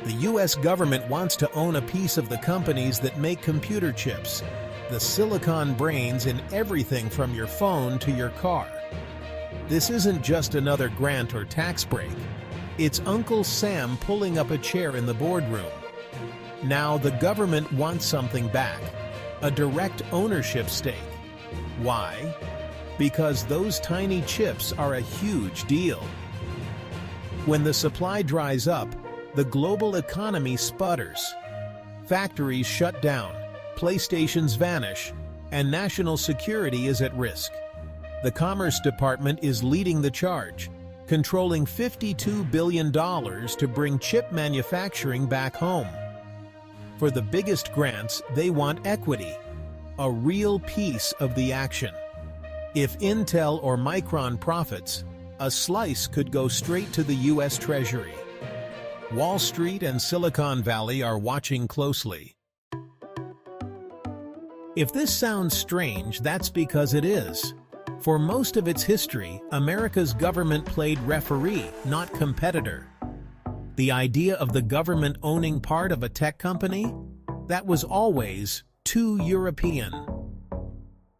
The US government wants to own a piece of the companies that make computer chips, the silicon brains in everything from your phone to your car. This isn't just another grant or tax break. It's Uncle Sam pulling up a chair in the boardroom. Now the government wants something back, a direct ownership stake. Why? Because those tiny chips are a huge deal. When the supply dries up, the global economy sputters. Factories shut down, PlayStations vanish, and national security is at risk. The Commerce Department is leading the charge, controlling $52 billion to bring chip manufacturing back home. For the biggest grants, they want equity, a real piece of the action. If Intel or Micron profits, a slice could go straight to the US Treasury. Wall Street and Silicon Valley are watching closely. If this sounds strange, that's because it is. For most of its history, America's government played referee, not competitor. The idea of the government owning part of a tech company? That was always too European.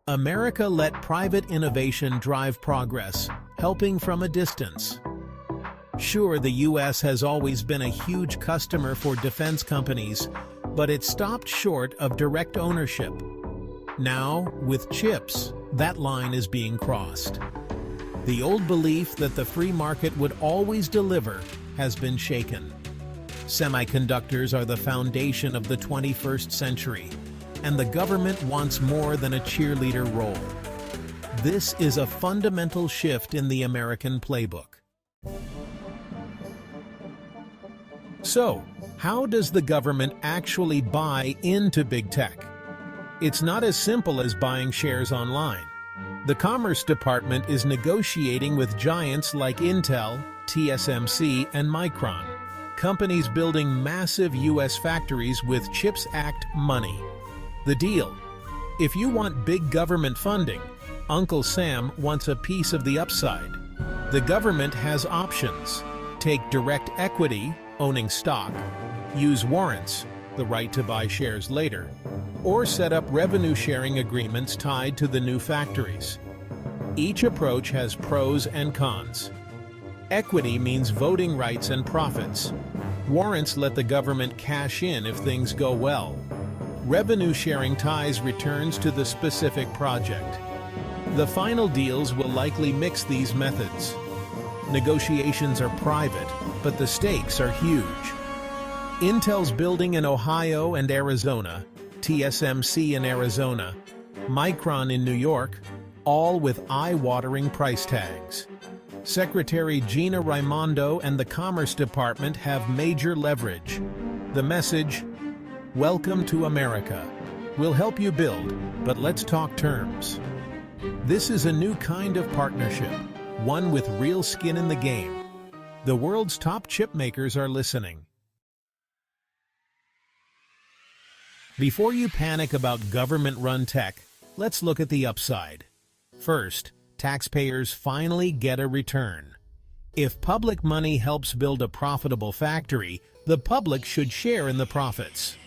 America let private innovation drive progress, helping from a distance. Sure, the US has always been a huge customer for defense companies, but it stopped short of direct ownership. Now, with chips, that line is being crossed. The old belief that the free market would always deliver has been shaken. Semiconductors are the foundation of the 21st century, and the government wants more than a cheerleader role. This is a fundamental shift in the American playbook. So, how does the government actually buy into big tech? It's not as simple as buying shares online. The Commerce Department is negotiating with giants like Intel, TSMC, and Micron, companies building massive US factories with CHIPS Act money. The deal: if you want big government funding, Uncle Sam wants a piece of the upside. The government has options. Take direct equity, owning stock, use warrants, the right to buy shares later, or set up revenue-sharing agreements tied to the new factories. Each approach has pros and cons. Equity means voting rights and profits. Warrants let the government cash in if things go well. Revenue-sharing ties returns to the specific project. The final deals will likely mix these methods. Negotiations are private, but the stakes are huge. Intel's building in Ohio and Arizona, TSMC in Arizona, Micron in New York, all with eye-watering price tags. Secretary Gina Raimondo and the Commerce Department have major leverage. The message: welcome to America. We'll help you build, but let's talk terms. This is a new kind of partnership, one with real skin in the game. The world's top chip makers are listening. Before you panic about government-run tech, let's look at the upside. First, taxpayers finally get a return. If public money helps build a profitable factory, the public should share in the profits.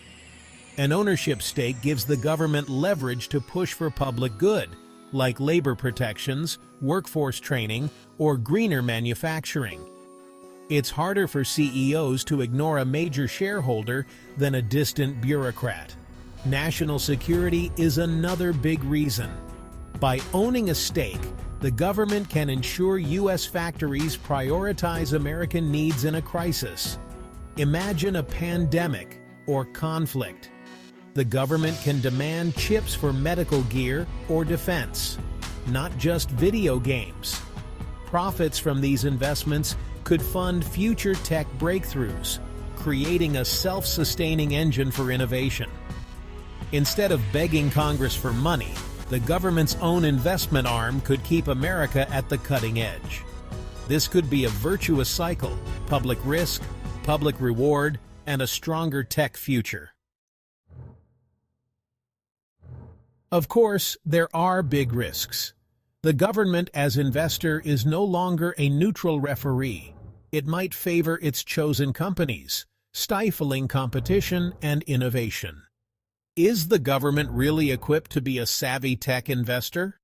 An ownership stake gives the government leverage to push for public good, like labor protections, workforce training, or greener manufacturing. It's harder for CEOs to ignore a major shareholder than a distant bureaucrat. National security is another big reason. By owning a stake, the government can ensure U.S. factories prioritize American needs in a crisis. Imagine a pandemic or conflict. The government can demand chips for medical gear or defense, not just video games. Profits from these investments could fund future tech breakthroughs, creating a self-sustaining engine for innovation. Instead of begging Congress for money, the government's own investment arm could keep America at the cutting edge. This could be a virtuous cycle: public risk, public reward, and a stronger tech future. Of course, there are big risks. The government as investor is no longer a neutral referee. It might favor its chosen companies, stifling competition and innovation. Is the government really equipped to be a savvy tech investor?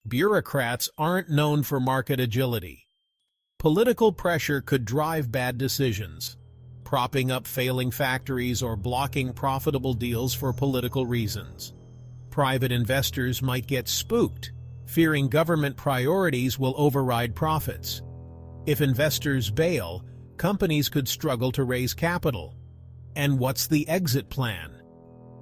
Bureaucrats aren't known for market agility. Political pressure could drive bad decisions, propping up failing factories or blocking profitable deals for political reasons. Private investors might get spooked, fearing government priorities will override profits. If investors bail, companies could struggle to raise capital. And what's the exit plan?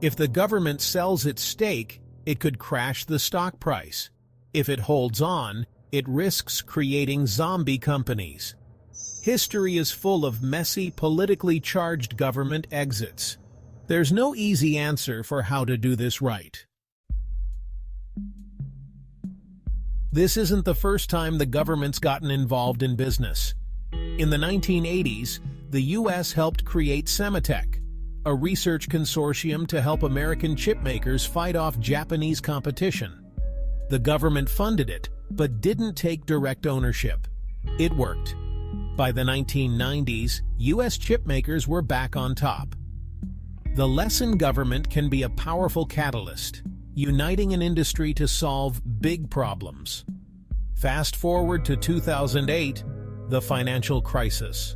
If the government sells its stake, it could crash the stock price. If it holds on, it risks creating zombie companies. History is full of messy, politically charged government exits. There's no easy answer for how to do this right. This isn't the first time the government's gotten involved in business. In the 1980s, the U.S. helped create Semiconductors, a research consortium to help American chipmakers fight off Japanese competition. The government funded it, but didn't take direct ownership. It worked. By the 1990s, U.S. chipmakers were back on top. The lesson: government can be a powerful catalyst, uniting an industry to solve big problems. Fast forward to 2008, the financial crisis.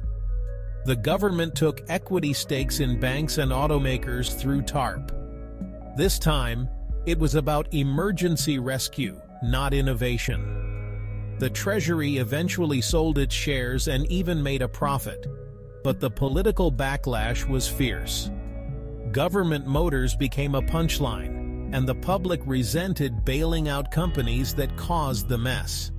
The government took equity stakes in banks and automakers through TARP. This time, it was about emergency rescue, not innovation. The Treasury eventually sold its shares and even made a profit, but the political backlash was fierce. Government motors became a punchline, and the public resented bailing out companies that caused the mess.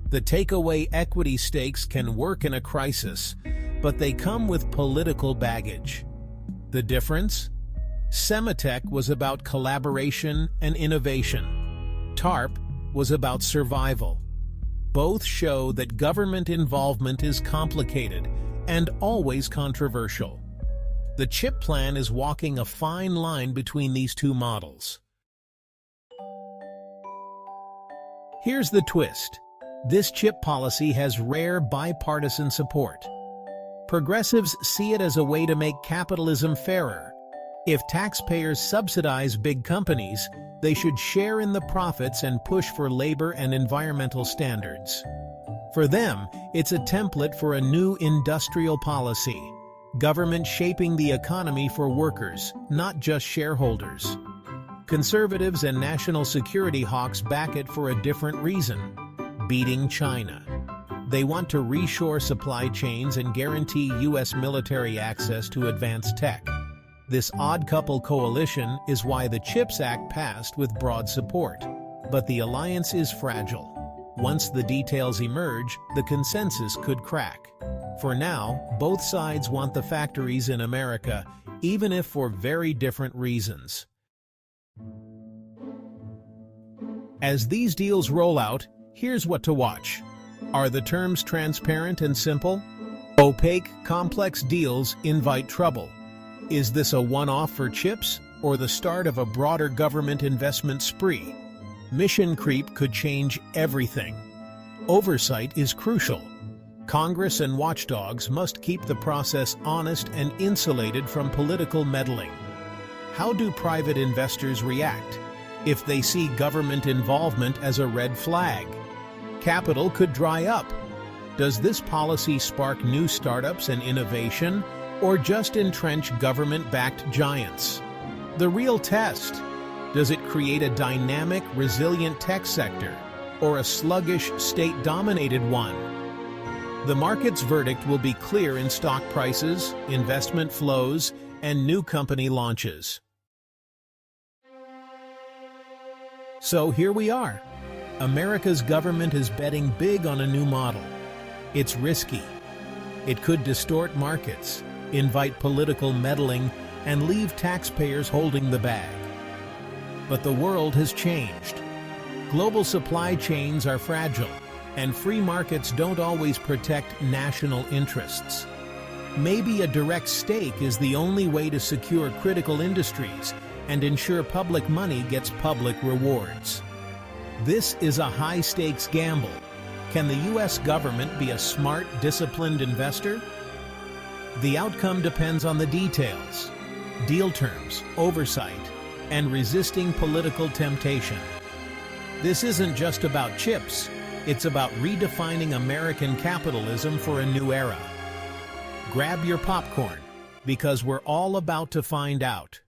The takeaway: equity stakes can work in a crisis, but they come with political baggage. The difference? Semiconductors was about collaboration and innovation. TARP was about survival. Both show that government involvement is complicated and always controversial. The chip plan is walking a fine line between these two models. Here's the twist. This chip policy has rare bipartisan support. Progressives see it as a way to make capitalism fairer. If taxpayers subsidize big companies, they should share in the profits and push for labor and environmental standards. For them, it's a template for a new industrial policy. Government shaping the economy for workers, not just shareholders. Conservatives and national security hawks back it for a different reason: beating China. They want to reshore supply chains and guarantee U.S. military access to advanced tech. This odd-couple coalition is why the CHIPS Act passed with broad support. But the alliance is fragile. Once the details emerge, the consensus could crack. For now, both sides want the factories in America, even if for very different reasons. As these deals roll out, here's what to watch. Are the terms transparent and simple? Opaque, complex deals invite trouble. Is this a one-off for chips, or the start of a broader government investment spree? Mission creep could change everything. Oversight is crucial. Congress and watchdogs must keep the process honest and insulated from political meddling. How do private investors react if they see government involvement as a red flag? Capital could dry up. Does this policy spark new startups and innovation, or just entrench government-backed giants? The real test: does it create a dynamic, resilient tech sector, or a sluggish, state-dominated one? The market's verdict will be clear in stock prices, investment flows, and new company launches. So here we are. America's government is betting big on a new model. It's risky. It could distort markets, invite political meddling, and leave taxpayers holding the bag. But the world has changed. Global supply chains are fragile, and free markets don't always protect national interests. Maybe a direct stake is the only way to secure critical industries and ensure public money gets public rewards. This is a high-stakes gamble. Can the U.S. government be a smart, disciplined investor? The outcome depends on the details, deal terms, oversight, and resisting political temptation. This isn't just about chips, it's about redefining American capitalism for a new era. Grab your popcorn, because we're all about to find out.